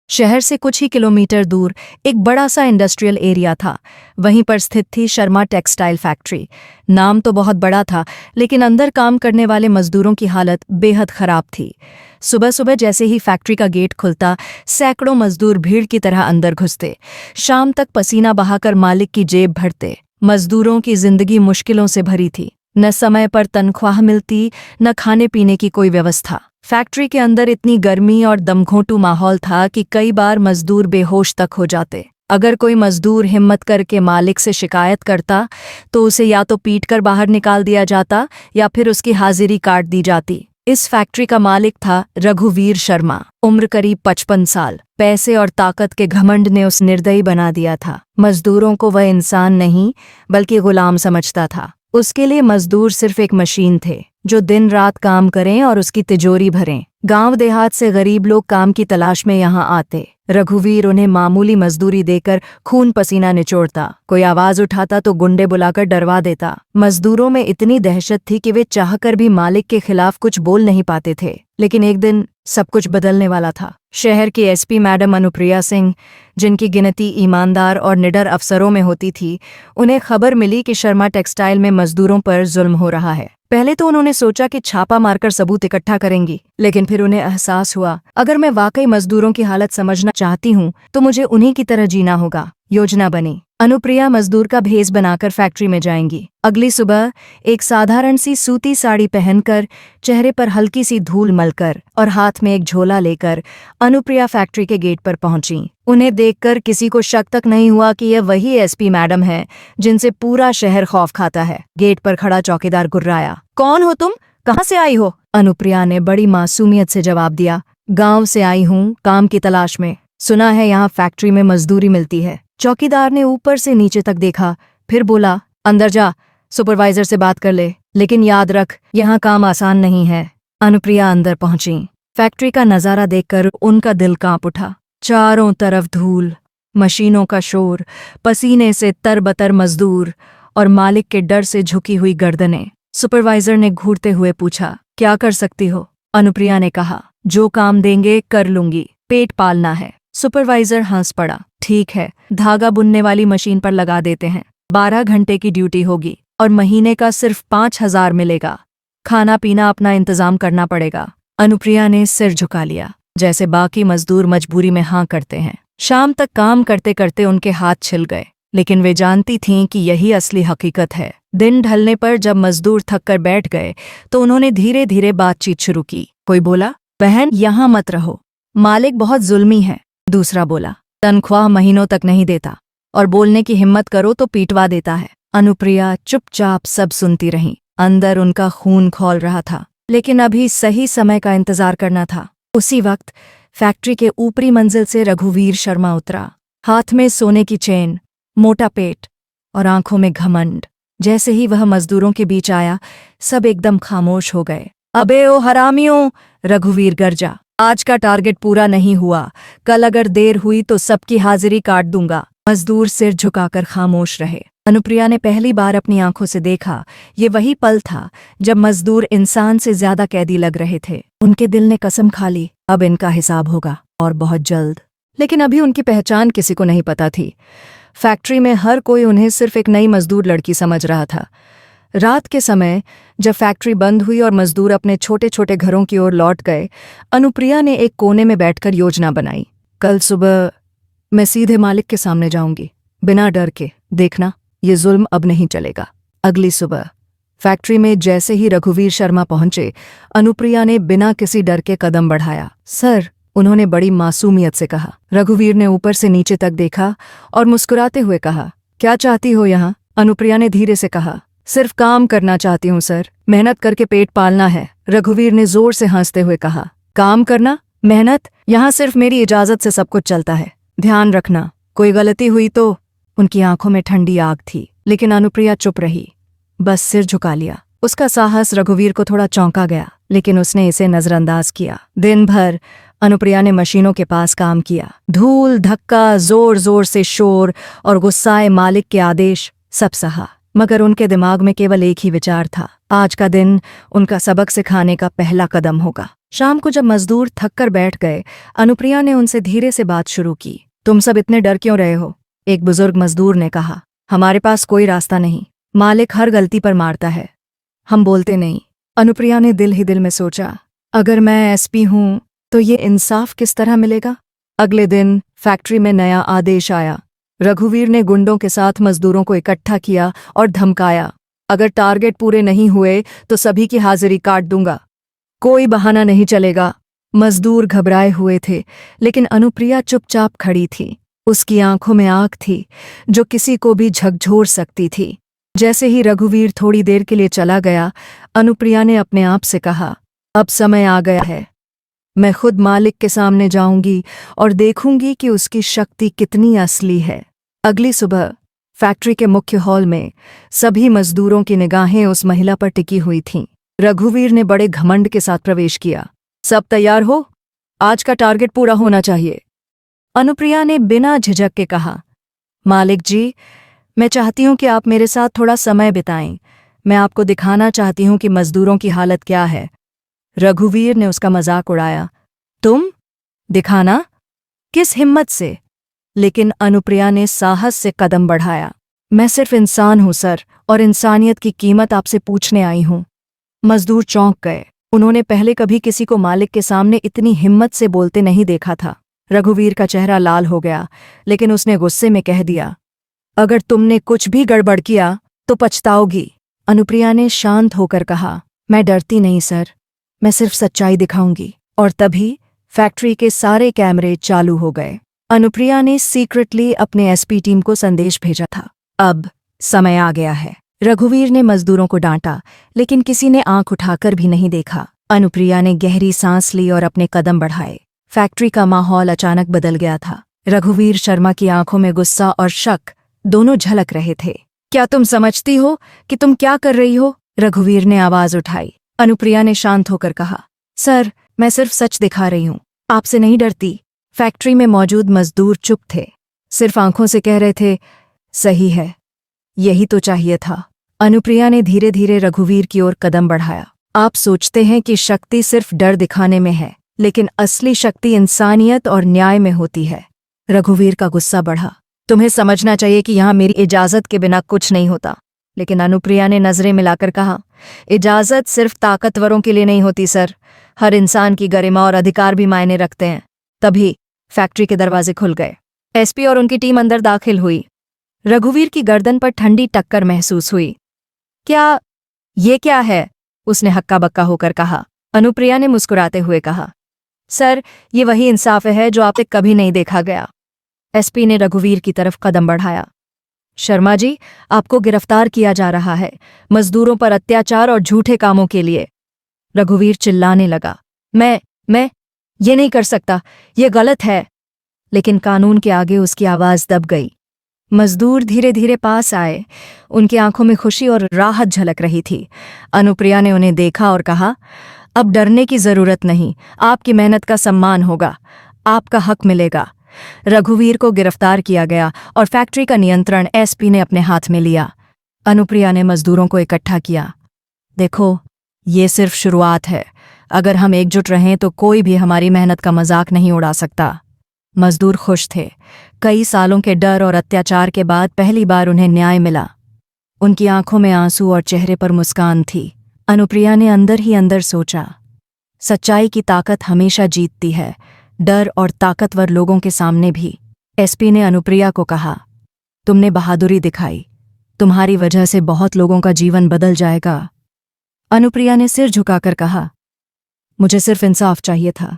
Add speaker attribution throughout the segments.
Speaker 1: शहर से कुछ ही किलोमीटर दूर एक बड़ा सा इंडस्ट्रियल एरिया था। वहीं पर स्थित थी शर्मा टेक्सटाइल फैक्ट्री। नाम तो बहुत बड़ा था, लेकिन अंदर काम करने वाले मजदूरों की हालत बेहद खराब थी। सुबह सुबह जैसे ही फैक्ट्री का गेट खुलता, सैकड़ों मजदूर भीड़ की तरह अंदर घुसते। शाम तक पसीना बहाकर मालिक की जेब भरते। मजदूरों की जिंदगी मुश्किलों से भरी थी। न समय पर तनख्वाह मिलती, न खाने पीने की कोई व्यवस्था। फैक्ट्री के अंदर इतनी गर्मी और दमघोंटू माहौल था कि कई बार मजदूर बेहोश तक हो जाते। अगर कोई मजदूर हिम्मत करके मालिक से शिकायत करता तो उसे या तो पीटकर बाहर निकाल दिया जाता या फिर उसकी हाजिरी काट दी जाती। इस फैक्ट्री का मालिक था रघुवीर शर्मा। उम्र करीब 55 साल। पैसे और ताकत के घमंड ने उस निर्दयी बना दिया था। मजदूरों को वह इंसान नहीं बल्कि गुलाम समझता था। उसके लिए मजदूर सिर्फ एक मशीन थे जो दिन रात काम करें और उसकी तिजोरी भरें। गांव देहात से गरीब लोग काम की तलाश में यहाँ आते। रघुवीर उन्हें मामूली मजदूरी देकर खून पसीना निचोड़ता। कोई आवाज उठाता तो गुंडे बुलाकर डरवा देता। मजदूरों में इतनी दहशत थी कि वे चाहकर भी मालिक के खिलाफ कुछ बोल नहीं पाते थे। लेकिन एक दिन सब कुछ बदलने वाला था। शहर की एसपी मैडम अनुप्रिया सिंह, जिनकी गिनती ईमानदार और निडर अफसरों में होती थी, उन्हें खबर मिली कि शर्मा टेक्सटाइल में मजदूरों पर जुल्म हो रहा है। पहले तो उन्होंने सोचा कि छापा मारकर सबूत इकट्ठा करेंगी, लेकिन फिर उन्हें एहसास हुआ, अगर मैं वाकई मजदूरों की हालत समझना चाहती हूँ तो मुझे उन्हीं की तरह जीना होगा। योजना बनी। अनुप्रिया मजदूर का भेष बनाकर फैक्ट्री में जाएंगी। अगली सुबह एक साधारण सी सूती साड़ी पहनकर, चेहरे पर हल्की सी धूल मलकर और हाथ में एक झोला लेकर अनुप्रिया फैक्ट्री के गेट पर पहुंची। उन्हें देखकर किसी को शक तक नहीं हुआ कि यह वही एसपी मैडम है जिनसे पूरा शहर खौफ खाता है। गेट पर खड़ा चौकीदार गुर्राया, कौन हो तुम? कहाँ से आई हो? अनुप्रिया ने बड़ी मासूमियत से जवाब दिया, गांव से आई हूँ, काम की तलाश में। सुना है यहाँ फैक्ट्री में मजदूरी मिलती है। चौकीदार ने ऊपर से नीचे तक देखा, फिर बोला, अंदर जा, सुपरवाइजर से बात कर ले, लेकिन याद रख यहाँ काम आसान नहीं है। अनुप्रिया अंदर पहुंची। फैक्ट्री का नजारा देखकर उनका दिल कांप उठा। चारों तरफ धूल, मशीनों का शोर, पसीने से तरबतर मजदूर और मालिक के डर से झुकी हुई गर्दनें। सुपरवाइजर ने घूरते हुए पूछा, क्या कर सकती हो? अनुप्रिया ने कहा, जो काम देंगे कर लूंगी, पेट पालना है। सुपरवाइजर हंस पड़ा, ठीक है, धागा बुनने वाली मशीन पर लगा देते हैं। 12 घंटे की ड्यूटी होगी और महीने का सिर्फ 5,000 मिलेगा। खाना पीना अपना इंतजाम करना पड़ेगा। अनुप्रिया ने सिर झुका लिया, जैसे बाकी मजदूर मजबूरी में हाँ करते हैं। शाम तक काम करते करते उनके हाथ छिल गए, लेकिन वे जानती थीं कि यही असली हकीकत है। दिन ढलने पर जब मजदूर थक कर बैठ गए तो उन्होंने धीरे धीरे बातचीत शुरू की। कोई बोला, बहन यहाँ मत रहो, मालिक बहुत जुल्मी है। दूसरा बोला, तनख्वाह महीनों तक नहीं देता और बोलने की हिम्मत करो तो पीटवा देता है। अनुप्रिया चुपचाप सब सुनती रही। अंदर उनका खून खौल रहा था, लेकिन अभी सही समय का इंतजार करना था। उसी वक्त फैक्ट्री के ऊपरी मंजिल से रघुवीर शर्मा उतरा। हाथ में सोने की चेन, मोटा पेट और आंखों में घमंड। जैसे ही वह मजदूरों के बीच आया, सब एकदम खामोश हो गए। अबे ओ हरामियों, रघुवीर गरजा, आज का टारगेट पूरा नहीं हुआ, कल अगर देर हुई तो सबकी हाजिरी काट दूंगा। मजदूर सिर झुकाकर खामोश रहे। अनुप्रिया ने पहली बार अपनी आंखों से देखा, ये वही पल था जब मजदूर इंसान से ज्यादा कैदी लग रहे थे। उनके दिल ने कसम खा ली, अब इनका हिसाब होगा और बहुत जल्द। लेकिन अभी उनकी पहचान किसी को नहीं पता थी। फैक्ट्री में हर कोई उन्हें सिर्फ एक नई मजदूर लड़की समझ रहा था। रात के समय जब फैक्ट्री बंद हुई और मजदूर अपने छोटे छोटे घरों की ओर लौट गए, अनुप्रिया ने एक कोने में बैठकर योजना बनाई। कल सुबह मैं सीधे मालिक के सामने जाऊंगी, बिना डर के। देखना, ये जुल्म अब नहीं चलेगा। अगली सुबह फैक्ट्री में जैसे ही रघुवीर शर्मा पहुंचे, अनुप्रिया ने बिना किसी डर के कदम बढ़ाया। सर, उन्होंने बड़ी मासूमियत से कहा। रघुवीर ने ऊपर से नीचे तक देखा और मुस्कुराते हुए कहा, क्या चाहती हो यहाँ? अनुप्रिया ने धीरे से कहा, सिर्फ काम करना चाहती हूँ सर, मेहनत करके पेट पालना है। रघुवीर ने जोर से हंसते हुए कहा, काम करना, मेहनत? यहाँ सिर्फ मेरी इजाजत से सब कुछ चलता है। ध्यान रखना, कोई गलती हुई तो। उनकी आंखों में ठंडी आग थी, लेकिन अनुप्रिया चुप रही, बस सिर झुका लिया। उसका साहस रघुवीर को थोड़ा चौंका गया, लेकिन उसने इसे नजरअंदाज किया। दिन भर अनुप्रिया ने मशीनों के पास काम किया। धूल, धक्का, जोर जोर से शोर और गुस्साए मालिक के आदेश, सब सहा। मगर उनके दिमाग में केवल एक ही विचार था, आज का दिन उनका सबक सिखाने का पहला कदम होगा। शाम को जब मजदूर थक कर बैठ गए, अनुप्रिया ने उनसे धीरे से बात शुरू की। तुम सब इतने डर क्यों रहे हो? एक बुजुर्ग मजदूर ने कहा। हमारे पास कोई रास्ता नहीं, मालिक हर गलती पर मारता है, हम बोलते नहीं। अनुप्रिया ने दिल ही दिल में सोचा, अगर मैं एसपी हूं तो ये इंसाफ किस तरह मिलेगा? अगले दिन फैक्ट्री में नया आदेश आया। रघुवीर ने गुंडों के साथ मजदूरों को इकट्ठा किया और धमकाया, अगर टारगेट पूरे नहीं हुए तो सभी की हाजिरी काट दूंगा, कोई बहाना नहीं चलेगा। मजदूर घबराए हुए थे, लेकिन अनुप्रिया चुपचाप खड़ी थी। उसकी आंखों में आग थी जो किसी को भी झकझोर सकती थी। जैसे ही रघुवीर थोड़ी देर के लिए चला गया, अनुप्रिया ने अपने आप से कहा, अब समय आ गया है, मैं खुद मालिक के सामने जाऊंगी और देखूंगी कि उसकी शक्ति कितनी असली है। अगली सुबह फैक्ट्री के मुख्य हॉल में सभी मजदूरों की निगाहें उस महिला पर टिकी हुई थीं। रघुवीर ने बड़े घमंड के साथ प्रवेश किया। सब तैयार हो? आज का टारगेट पूरा होना चाहिए। अनुप्रिया ने बिना झिझक के कहा, मालिक जी, मैं चाहती हूं कि आप मेरे साथ थोड़ा समय बिताएं। मैं आपको दिखाना चाहती हूं कि मजदूरों की हालत क्या है। रघुवीर ने उसका मजाक उड़ाया। तुम? दिखाना? किस हिम्मत से? लेकिन अनुप्रिया ने साहस से कदम बढ़ाया। मैं सिर्फ इंसान हूं सर, और इंसानियत की कीमत आपसे पूछने आई हूं। मजदूर चौंक गए। उन्होंने पहले कभी किसी को मालिक के सामने इतनी हिम्मत से बोलते नहीं देखा था। रघुवीर का चेहरा लाल हो गया, लेकिन उसने गुस्से में कह दिया, अगर तुमने कुछ भी गड़बड़ किया तो पछताओगी। अनुप्रिया ने शांत होकर कहा, मैं डरती नहीं सर, मैं सिर्फ सच्चाई दिखाऊंगी। और तभी फैक्ट्री के सारे कैमरे चालू हो गए। अनुप्रिया ने सीक्रेटली अपने एसपी टीम को संदेश भेजा था, अब समय आ गया है। रघुवीर ने मजदूरों को डांटा, लेकिन किसी ने आंख उठाकर भी नहीं देखा। अनुप्रिया ने गहरी सांस ली और अपने कदम बढ़ाए। फैक्ट्री का माहौल अचानक बदल गया था। रघुवीर शर्मा की आंखों में गुस्सा और शक दोनों झलक रहे थे। क्या तुम समझती हो कि तुम क्या कर रही हो? रघुवीर ने आवाज उठाई। अनुप्रिया ने शांत होकर कहा, सर, मैं सिर्फ सच दिखा रही हूं, आपसे नहीं डरती। फैक्ट्री में मौजूद मजदूर चुप थे, सिर्फ आंखों से कह रहे थे, सही है, यही तो चाहिए था। अनुप्रिया ने धीरे धीरे रघुवीर की ओर कदम बढ़ाया। आप सोचते हैं कि शक्ति सिर्फ डर दिखाने में है, लेकिन असली शक्ति इंसानियत और न्याय में होती है। रघुवीर का गुस्सा बढ़ा। तुम्हें समझना चाहिए कि यहाँ मेरी इजाजत के बिना कुछ नहीं होता। लेकिन अनुप्रिया ने नजरें मिलाकर कहा, इजाजत सिर्फ ताकतवरों के लिए नहीं होती सर, हर इंसान की गरिमा और अधिकार भी मायने रखते हैं। तभी फैक्ट्री के दरवाजे खुल गए। एसपी और उनकी टीम अंदर दाखिल हुई। रघुवीर की गर्दन पर ठंडी टक्कर महसूस हुई। ये क्या है? उसने हक्का बक्का होकर कहा। अनुप्रिया ने मुस्कुराते हुए कहा, सर, ये वही इंसाफ है जो आपसे कभी नहीं देखा गया। एसपी ने रघुवीर की तरफ कदम बढ़ाया। शर्मा जी, आपको गिरफ्तार किया जा रहा है, मजदूरों पर अत्याचार और झूठे कामों के लिए। रघुवीर चिल्लाने लगा, मैं ये नहीं कर सकता, ये गलत है। लेकिन कानून के आगे उसकी आवाज दब गई। मजदूर धीरे धीरे पास आए। उनकी आंखों में खुशी और राहत झलक रही थी। अनुप्रिया ने उन्हें देखा और कहा, अब डरने की जरूरत नहीं, आपकी मेहनत का सम्मान होगा, आपका हक मिलेगा। रघुवीर को गिरफ्तार किया गया और फैक्ट्री का नियंत्रण एसपी ने अपने हाथ में लिया। अनुप्रिया ने मजदूरों को इकट्ठा किया। देखो, ये सिर्फ शुरुआत है, अगर हम एकजुट रहें तो कोई भी हमारी मेहनत का मजाक नहीं उड़ा सकता। मजदूर खुश थे। कई सालों के डर और अत्याचार के बाद पहली बार उन्हें न्याय मिला। उनकी आंखों में आंसू और चेहरे पर मुस्कान थी। अनुप्रिया ने अंदर ही अंदर सोचा, सच्चाई की ताकत हमेशा जीतती है, डर और ताकतवर लोगों के सामने भी। एसपी ने अनुप्रिया को कहा, तुमने बहादुरी दिखाई, तुम्हारी वजह से बहुत लोगों का जीवन बदल जाएगा। अनुप्रिया ने सिर झुकाकर कहा, मुझे सिर्फ इंसाफ चाहिए था,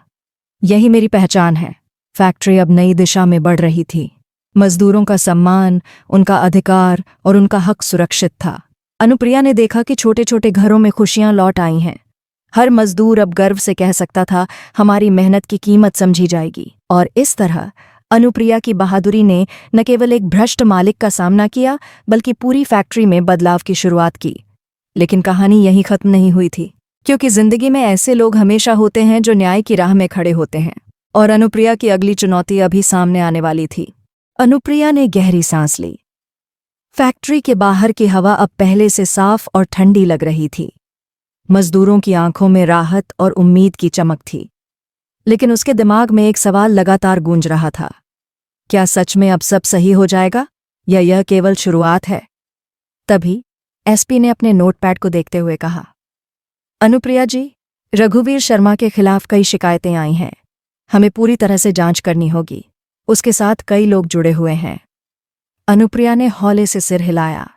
Speaker 1: यही मेरी पहचान है। फैक्ट्री अब नई दिशा में बढ़ रही थी। मजदूरों का सम्मान, उनका अधिकार और उनका हक सुरक्षित था। अनुप्रिया ने देखा कि छोटे छोटे घरों में खुशियां लौट आई हैं। हर मजदूर अब गर्व से कह सकता था, हमारी मेहनत की कीमत समझी जाएगी। और इस तरह अनुप्रिया की बहादुरी ने न केवल एक भ्रष्ट मालिक का सामना किया, बल्कि पूरी फैक्ट्री में बदलाव की शुरुआत की। लेकिन कहानी यहीं खत्म नहीं हुई थी, क्योंकि जिंदगी में ऐसे लोग हमेशा होते हैं जो न्याय की राह में खड़े होते हैं। और अनुप्रिया की अगली चुनौती अभी सामने आने वाली थी। अनुप्रिया ने गहरी सांस ली। फैक्ट्री के बाहर की हवा अब पहले से साफ और ठंडी लग रही थी। मजदूरों की आंखों में राहत और उम्मीद की चमक थी, लेकिन उसके दिमाग में एक सवाल लगातार गूंज रहा था। क्या सच में अब सब सही हो जाएगा या यह केवल शुरुआत है? तभी एसपी ने अपने नोटपैड को देखते हुए कहा, अनुप्रिया जी, रघुवीर शर्मा के खिलाफ कई शिकायतें आई हैं। हमें पूरी तरह से जांच करनी होगी। उसके साथ कई लोग जुड़े हुए हैं। अनुप्रिया ने हौले से सिर हिलाया।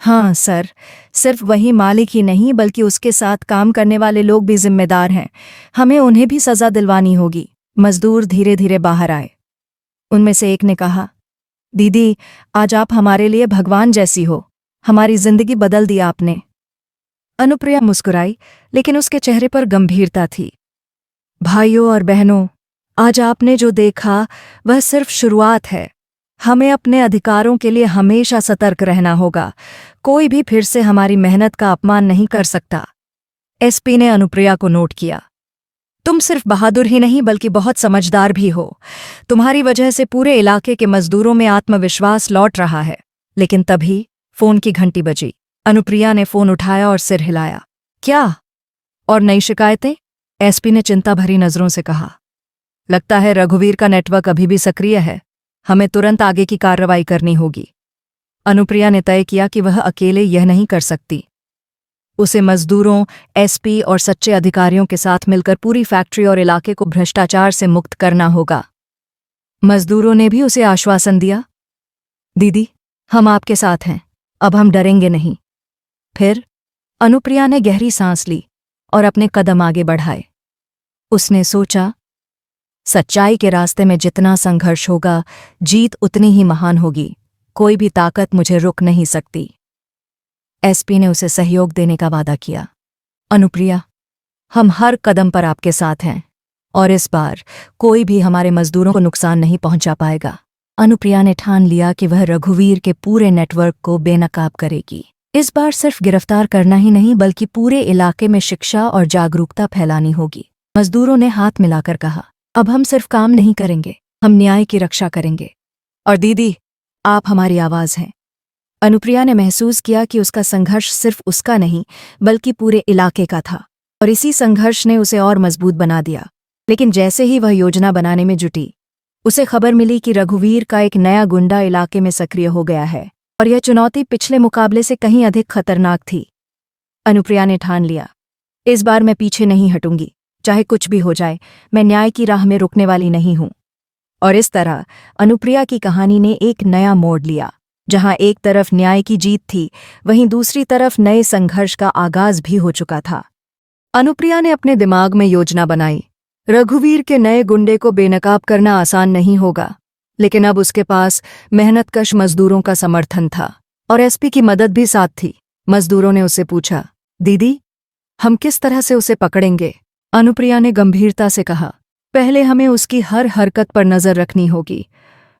Speaker 1: हाँ सर, सिर्फ वही मालिक ही नहीं बल्कि उसके साथ काम करने वाले लोग भी जिम्मेदार हैं। हमें उन्हें भी सजा दिलवानी होगी। मजदूर धीरे धीरे बाहर आए। उनमें से एक ने कहा, दीदी, आज आप हमारे लिए भगवान जैसी हो। हमारी जिंदगी बदल दी आपने। अनुप्रिया मुस्कुराई, लेकिन उसके चेहरे पर गंभीरता थी। भाइयों और बहनों, आज आपने जो देखा वह सिर्फ शुरुआत है। हमें अपने अधिकारों के लिए हमेशा सतर्क रहना होगा। कोई भी फिर से हमारी मेहनत का अपमान नहीं कर सकता। एसपी ने अनुप्रिया को नोट किया। तुम सिर्फ बहादुर ही नहीं बल्कि बहुत समझदार भी हो। तुम्हारी वजह से पूरे इलाके के मजदूरों में आत्मविश्वास लौट रहा है। लेकिन तभी फोन की घंटी बजी। अनुप्रिया ने फोन उठाया और सिर हिलाया। क्या? और नई शिकायतें? एसपी ने चिंता भरी नजरों से कहा। लगता है रघुवीर का नेटवर्क अभी भी सक्रिय है। हमें तुरंत आगे की कार्रवाई करनी होगी। अनुप्रिया ने तय किया कि वह अकेले यह नहीं कर सकती। उसे मजदूरों, एसपी और सच्चे अधिकारियों के साथ मिलकर पूरी फैक्ट्री और इलाके को भ्रष्टाचार से मुक्त करना होगा। मजदूरों ने भी उसे आश्वासन दिया, दीदी, हम आपके साथ हैं। अब हम डरेंगे नहीं। फिर अनुप्रिया ने गहरी सांस ली और अपने कदम आगे बढ़ाए। उसने सोचा, सच्चाई के रास्ते में जितना संघर्ष होगा, जीत उतनी ही महान होगी। कोई भी ताकत मुझे रोक नहीं सकती। एसपी ने उसे सहयोग देने का वादा किया। अनुप्रिया, हम हर कदम पर आपके साथ हैं और इस बार कोई भी हमारे मजदूरों को नुकसान नहीं पहुंचा पाएगा। अनुप्रिया ने ठान लिया कि वह रघुवीर के पूरे नेटवर्क को बेनकाब करेगी। इस बार सिर्फ गिरफ्तार करना ही नहीं बल्कि पूरे इलाके में शिक्षा और जागरूकता फैलानी होगी। मजदूरों ने हाथ मिलाकर कहा, अब हम सिर्फ काम नहीं करेंगे, हम न्याय की रक्षा करेंगे। और दीदी, आप हमारी आवाज हैं। अनुप्रिया ने महसूस किया कि उसका संघर्ष सिर्फ उसका नहीं बल्कि पूरे इलाके का था और इसी संघर्ष ने उसे और मजबूत बना दिया। लेकिन जैसे ही वह योजना बनाने में जुटी, उसे खबर मिली कि रघुवीर का एक नया गुंडा इलाके में सक्रिय हो गया है और यह चुनौती पिछले मुकाबले से कहीं अधिक खतरनाक थी। अनुप्रिया ने ठान लिया, इस बार मैं पीछे नहीं हटूंगी। चाहे कुछ भी हो जाए, मैं न्याय की राह में रुकने वाली नहीं हूं। और इस तरह अनुप्रिया की कहानी ने एक नया मोड़ लिया। जहां एक तरफ न्याय की जीत थी, वहीं दूसरी तरफ नए संघर्ष का आगाज भी हो चुका था। अनुप्रिया ने अपने दिमाग में योजना बनाई। रघुवीर के नए गुंडे को बेनकाब करना आसान नहीं होगा, लेकिन अब उसके पास मेहनतकश मजदूरों का समर्थन था और एसपी की मदद भी साथ थी। मजदूरों ने उससे पूछा, दीदी, हम किस तरह से उसे पकड़ेंगे? अनुप्रिया ने गंभीरता से कहा, पहले हमें उसकी हर हरकत पर नजर रखनी होगी।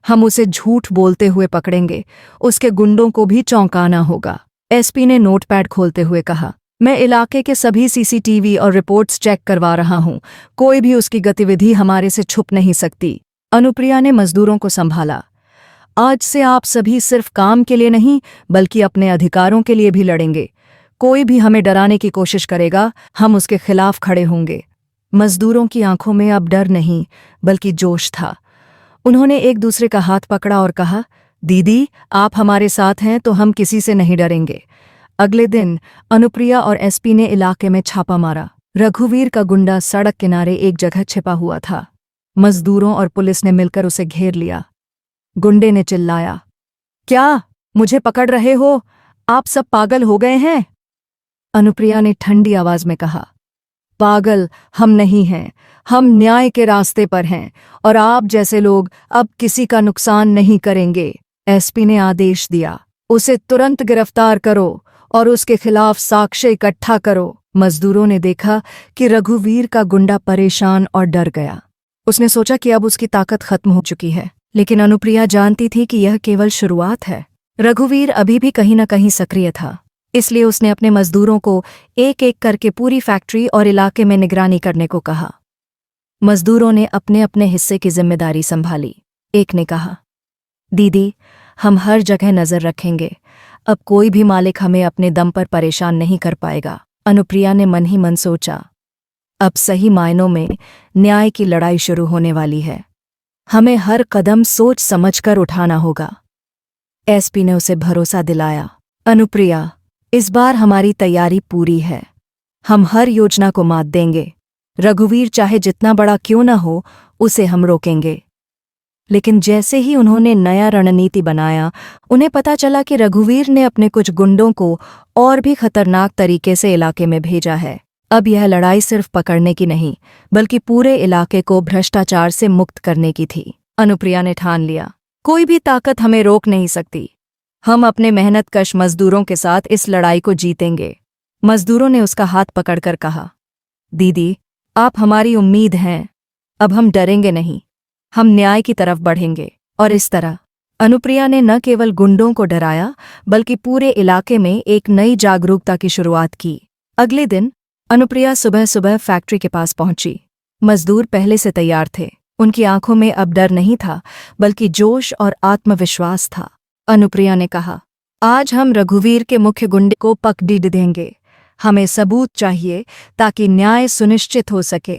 Speaker 1: हम उसे झूठ बोलते हुए पकड़ेंगे, उसके गुंडों को भी चौंकाना होगा। एसपी ने नोटपैड खोलते हुए कहा, मैं इलाके के सभी सीसीटीवी और रिपोर्ट्स चेक करवा रहा हूं। कोई भी उसकी गतिविधि हमारे से छुप नहीं सकती। अनुप्रिया ने मजदूरों को संभाला, आज से आप सभी सिर्फ काम के लिए नहीं बल्कि अपने अधिकारों के लिए भी लड़ेंगे। कोई भी हमें डराने की कोशिश करेगा, हम उसके खिलाफ खड़े होंगे। मजदूरों की आंखों में अब डर नहीं बल्कि जोश था। उन्होंने एक दूसरे का हाथ पकड़ा और कहा, दीदी, आप हमारे साथ हैं तो हम किसी से नहीं डरेंगे। अगले दिन अनुप्रिया और एसपी ने इलाके में छापा मारा। रघुवीर का गुंडा सड़क किनारे एक जगह छिपा हुआ था। मजदूरों और पुलिस ने मिलकर उसे घेर लिया। गुंडे ने चिल्लाया, क्या मुझे पकड़ रहे हो? आप सब पागल हो गए हैं? अनुप्रिया ने ठंडी आवाज में कहा, पागल हम नहीं हैं, हम न्याय के रास्ते पर हैं और आप जैसे लोग अब किसी का नुकसान नहीं करेंगे। एसपी ने आदेश दिया, उसे तुरंत गिरफ्तार करो और उसके खिलाफ साक्ष्य इकट्ठा करो। मजदूरों ने देखा कि रघुवीर का गुंडा परेशान और डर गया। उसने सोचा कि अब उसकी ताकत खत्म हो चुकी है, लेकिन अनुप्रिया जानती थी कि यह केवल शुरुआत है। रघुवीर अभी भी कहीं न कहीं सक्रिय था, इसलिए उसने अपने मजदूरों को एक एक करके पूरी फैक्ट्री और इलाके में निगरानी करने को कहा। मजदूरों ने अपने अपने हिस्से की जिम्मेदारी संभाली। एक ने कहा, दीदी, हम हर जगह नजर रखेंगे। अब कोई भी मालिक हमें अपने दम पर परेशान नहीं कर पाएगा। अनुप्रिया ने मन ही मन सोचा, अब सही मायनों में न्याय की लड़ाई शुरू होने वाली है। हमें हर कदम सोच समझकर उठाना होगा। एसपी ने उसे भरोसा दिलाया, अनुप्रिया, इस बार हमारी तैयारी पूरी है। हम हर योजना को मात देंगे। रघुवीर चाहे जितना बड़ा क्यों न हो, उसे हम रोकेंगे। लेकिन जैसे ही उन्होंने नया रणनीति बनाया, उन्हें पता चला कि रघुवीर ने अपने कुछ गुंडों को और भी खतरनाक तरीके से इलाके में भेजा है। अब यह लड़ाई सिर्फ पकड़ने की नहीं, बल्कि पूरे इलाके को भ्रष्टाचार से मुक्त करने की थी। अनुप्रिया ने ठान लिया, कोई भी ताकत हमें रोक नहीं सकती। हम अपने मेहनतकश मजदूरों के साथ इस लड़ाई को जीतेंगे। मजदूरों ने उसका हाथ पकड़कर कहा, दीदी, आप हमारी उम्मीद हैं। अब हम डरेंगे नहीं, हम न्याय की तरफ बढ़ेंगे। और इस तरह अनुप्रिया ने न केवल गुंडों को डराया, बल्कि पूरे इलाके में एक नई जागरूकता की शुरुआत की। अगले दिन अनुप्रिया सुबह सुबह फैक्ट्री के पास पहुंची। मजदूर पहले से तैयार थे। उनकी आंखों में अब डर नहीं था, बल्कि जोश और आत्मविश्वास था। अनुप्रिया ने कहा, आज हम रघुवीर के मुख्य गुंडे को पकड़ देंगे। हमें सबूत चाहिए ताकि न्याय सुनिश्चित हो सके।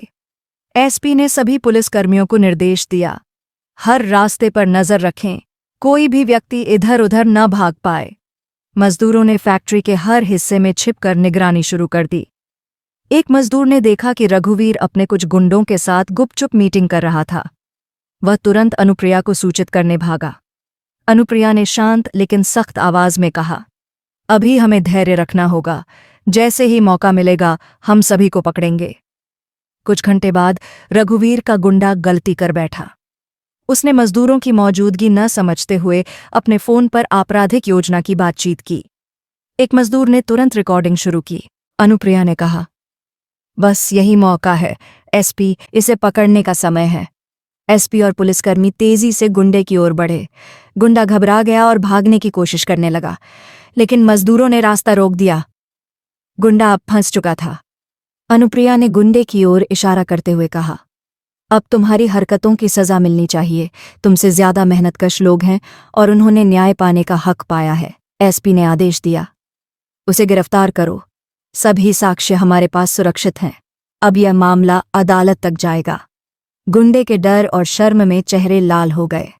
Speaker 1: एसपी ने सभी पुलिसकर्मियों को निर्देश दिया, हर रास्ते पर नजर रखें, कोई भी व्यक्ति इधर उधर न भाग पाए। मजदूरों ने फैक्ट्री के हर हिस्से में छिपकर निगरानी शुरू कर दी। एक मजदूर ने देखा कि रघुवीर अपने कुछ गुंडों के साथ गुपचुप मीटिंग कर रहा था। वह तुरंत अनुप्रिया को सूचित करने भागा। अनुप्रिया ने शांत लेकिन सख्त आवाज में कहा, अभी हमें धैर्य रखना होगा। जैसे ही मौका मिलेगा, हम सभी को पकड़ेंगे। कुछ घंटे बाद रघुवीर का गुंडा गलती कर बैठा। उसने मजदूरों की मौजूदगी न समझते हुए अपने फोन पर आपराधिक योजना की बातचीत की। एक मजदूर ने तुरंत रिकॉर्डिंग शुरू की। अनुप्रिया ने कहा, बस यही मौका है एसपी, इसे पकड़ने का समय है। एसपी और पुलिसकर्मी तेजी से गुंडे की ओर बढ़े। गुंडा घबरा गया और भागने की कोशिश करने लगा, लेकिन मजदूरों ने रास्ता रोक दिया। गुंडा अब फंस चुका था। अनुप्रिया ने गुंडे की ओर इशारा करते हुए कहा, अब तुम्हारी हरकतों की सजा मिलनी चाहिए। तुमसे ज्यादा मेहनतकश लोग हैं और उन्होंने न्याय पाने का हक पाया है। एसपी ने आदेश दिया, उसे गिरफ्तार करो। सभी साक्ष्य हमारे पास सुरक्षित हैं। अब यह मामला अदालत तक जाएगा। गुंडे के डर और शर्म में चेहरे लाल हो गए।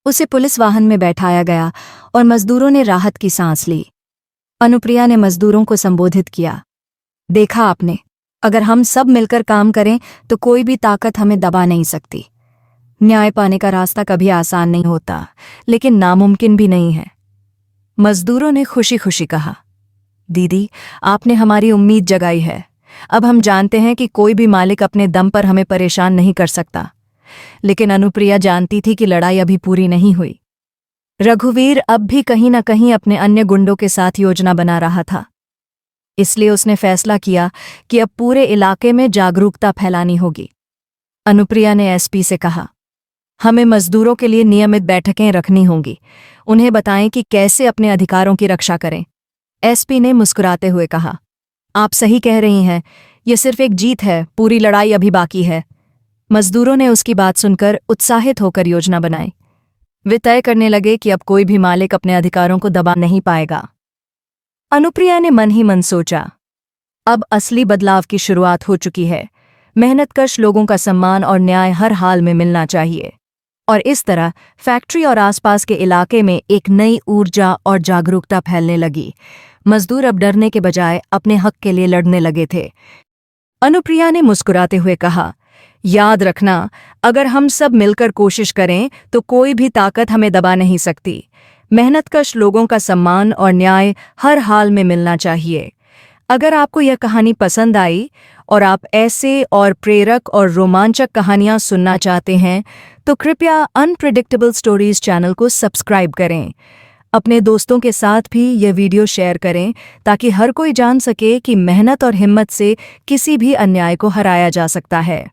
Speaker 1: उसे पुलिस वाहन में बैठाया गया और मजदूरों ने राहत की सांस ली। अनुप्रिया ने मजदूरों को संबोधित किया, देखा आपने, अगर हम सब मिलकर काम करें तो कोई भी ताकत हमें दबा नहीं सकती। न्याय पाने का रास्ता कभी आसान नहीं होता, लेकिन नामुमकिन भी नहीं है। मजदूरों ने खुशी खुशी कहा, दीदी, आपने हमारी उम्मीद जगाई है। अब हम जानते हैं कि कोई भी मालिक अपने दम पर हमें परेशान नहीं कर सकता। लेकिन अनुप्रिया जानती थी कि लड़ाई अभी पूरी नहीं हुई। रघुवीर अब भी कहीं न कहीं अपने अन्य गुंडों के साथ योजना बना रहा था। इसलिए उसने फैसला किया कि अब पूरे इलाके में जागरूकता फैलानी होगी। अनुप्रिया ने एसपी से कहा, हमें मजदूरों के लिए नियमित बैठकें रखनी होंगी। उन्हें बताएं कि कैसे अपने अधिकारों की रक्षा करें। एसपी ने मुस्कुराते हुए कहा, आप सही कह रही हैं, यह सिर्फ एक जीत है, पूरी लड़ाई अभी बाकी है। मजदूरों ने उसकी बात सुनकर उत्साहित होकर योजना बनाई। वे तय करने लगे कि अब कोई भी मालिक अपने अधिकारों को दबा नहीं पाएगा। अनुप्रिया ने मन ही मन सोचा, अब असली बदलाव की शुरुआत हो चुकी है। मेहनतकश लोगों का सम्मान और न्याय हर हाल में मिलना चाहिए। और इस तरह फैक्ट्री और आसपास के इलाके में एक नई ऊर्जा और जागरूकता फैलने लगी। मजदूर अब डरने के बजाय अपने हक के लिए लड़ने लगे थे। अनुप्रिया ने मुस्कुराते हुए कहा, याद रखना, अगर हम सब मिलकर कोशिश करें तो कोई भी ताकत हमें दबा नहीं सकती। मेहनतकश लोगों का सम्मान और न्याय हर हाल में मिलना चाहिए। अगर आपको यह कहानी पसंद आई और आप ऐसे और प्रेरक और रोमांचक कहानियां सुनना चाहते हैं तो कृपया अनप्रेडिक्टेबल स्टोरीज चैनल को सब्सक्राइब करें। अपने दोस्तों के साथ भी यह वीडियो शेयर करें ताकि हर कोई जान सके कि मेहनत और हिम्मत से किसी भी अन्याय को हराया जा सकता है।